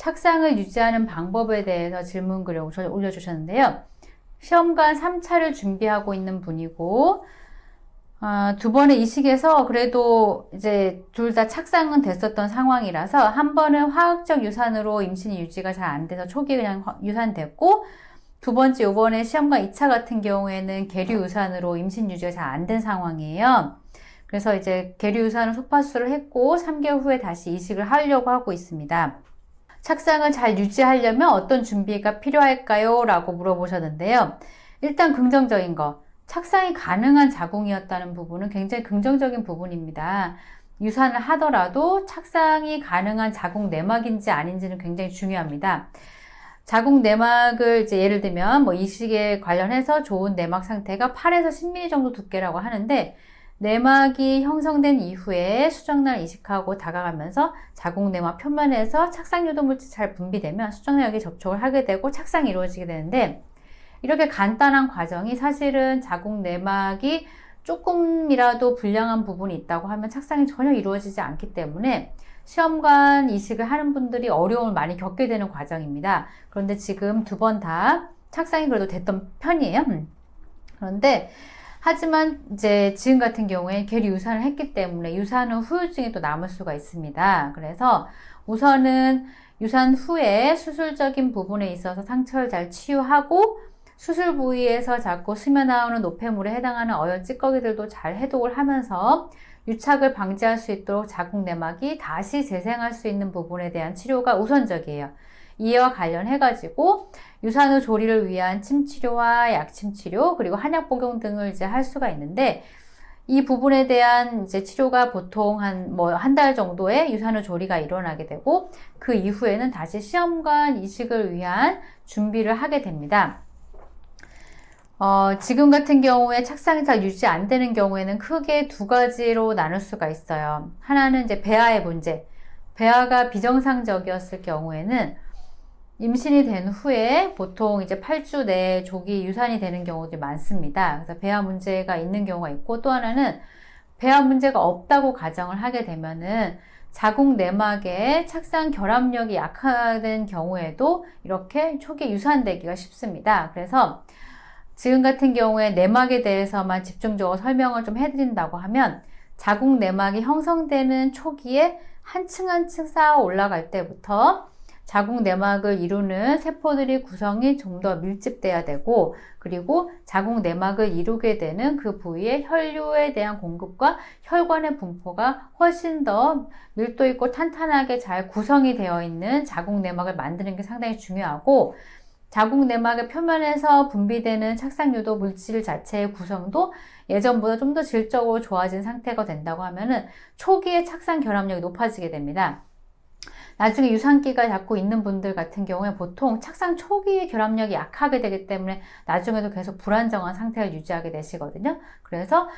착상을 유지하는 방법에 대해서 질문글을 올려주셨는데요. 시험관 3차를 준비하고 있는 분이고, 두 번의 이식에서 그래도 이제 둘 다 착상은 됐었던 상황이라서 한 번은 화학적 유산으로 임신이 유지가 잘 안 돼서 초기에 그냥 유산됐고, 두 번째 이번에 시험관 2차 같은 경우에는 계류 유산으로 임신 유지가 잘 안 된 상황이에요. 그래서 이제 계류 유산을 소파수를 했고 3개월 후에 다시 이식을 하려고 하고 있습니다. 착상을 잘 유지하려면 어떤 준비가 필요할까요? 라고 물어보셨는데요. 일단 긍정적인 거, 착상이 가능한 자궁이었다는 부분은 굉장히 긍정적인 부분입니다. 유산을 하더라도 착상이 가능한 자궁 내막인지 아닌지는 굉장히 중요합니다. 자궁 내막을 이제 예를 들면 뭐 이식에 관련해서 좋은 내막 상태가 8에서 10mm 정도 두께라고 하는데, 내막이 형성된 이후에 수정날 이식하고 다가가면서 자궁 내막 표면에서 착상 유도 물질이 잘 분비되면 수정날 여기에 접촉을 하게 되고 착상이 이루어지게 되는데, 이렇게 간단한 과정이 사실은 자궁 내막이 조금이라도 불량한 부분이 있다고 하면 착상이 전혀 이루어지지 않기 때문에 시험관 이식을 하는 분들이 어려움을 많이 겪게 되는 과정입니다. 그런데 지금 두 번 다 착상이 그래도 됐던 편이에요. 그런데 하지만 이제 지금 같은 경우에 계류 유산을 했기 때문에 유산 후 후유증이 또 남을 수가 있습니다. 그래서 우선은 유산 후에 수술적인 부분에 있어서 상처를 잘 치유하고, 수술 부위에서 자꾸 스며나오는 노폐물에 해당하는 어혈 찌꺼기들도 잘 해독을 하면서 유착을 방지할 수 있도록 자궁 내막이 다시 재생할 수 있는 부분에 대한 치료가 우선적이에요. 이와 관련해가지고 유산 후 조리를 위한 침치료와 약침치료, 그리고 한약 복용 등을 이제 할 수가 있는데, 이 부분에 대한 이제 치료가 보통 한 달 정도의 유산 후 조리가 일어나게 되고, 그 이후에는 다시 시험관 이식을 위한 준비를 하게 됩니다. 지금 같은 경우에 착상이 잘 유지 안 되는 경우에는 크게 두 가지로 나눌 수가 있어요. 하나는 이제 배아의 문제. 배아가 비정상적이었을 경우에는 임신이 된 후에 보통 이제 8주 내에 조기 유산이 되는 경우들이 많습니다. 그래서 배아 문제가 있는 경우가 있고, 또 하나는 배아 문제가 없다고 가정을 하게 되면은 자궁 내막에 착상 결합력이 약화된 경우에도 이렇게 초기 유산되기가 쉽습니다. 그래서 지금 같은 경우에 내막에 대해서만 집중적으로 설명을 좀 해드린다고 하면, 자궁 내막이 형성되는 초기에 한 층 한 층 쌓아 올라갈 때부터 자궁 내막을 이루는 세포들이 구성이 좀 더 밀집돼야 되고, 그리고 자궁 내막을 이루게 되는 그 부위에 혈류에 대한 공급과 혈관의 분포가 훨씬 더 밀도 있고 탄탄하게 잘 구성이 되어 있는 자궁 내막을 만드는 게 상당히 중요하고, 자궁 내막의 표면에서 분비되는 착상유도 물질 자체의 구성도 예전보다 좀 더 질적으로 좋아진 상태가 된다고 하면은 초기에 착상 결합력이 높아지게 됩니다. 나중에 유산기가 자꾸 있는 분들 같은 경우에 보통 착상 초기에 결합력이 약하게 되기 때문에 나중에도 계속 불안정한 상태를 유지하게 되시거든요. 그래서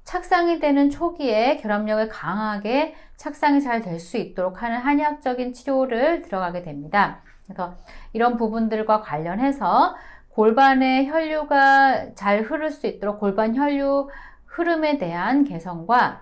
착상이 되는 초기에 결합력을 강하게 착상이 잘 될 수 있도록 하는 한의학적인 치료를 들어가게 됩니다. 그래서 이런 부분들과 관련해서 골반의 혈류가 잘 흐를 수 있도록 골반 혈류 흐름에 대한 개선과,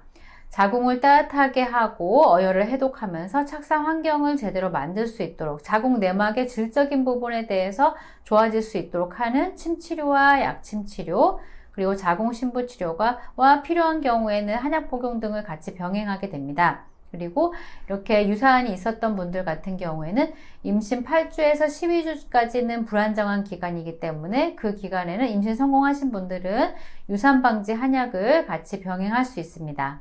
자궁을 따뜻하게 하고 어혈을 해독하면서 착상 환경을 제대로 만들 수 있도록, 자궁 내막의 질적인 부분에 대해서 좋아질 수 있도록 하는 침치료와 약침치료, 그리고 자궁 신부 치료가 필요한 경우에는 한약 복용 등을 같이 병행하게 됩니다. 그리고 이렇게 유산이 있었던 분들 같은 경우에는 임신 8주에서 12주까지는 불안정한 기간이기 때문에 그 기간에는 임신 성공하신 분들은 유산 방지 한약을 같이 병행할 수 있습니다.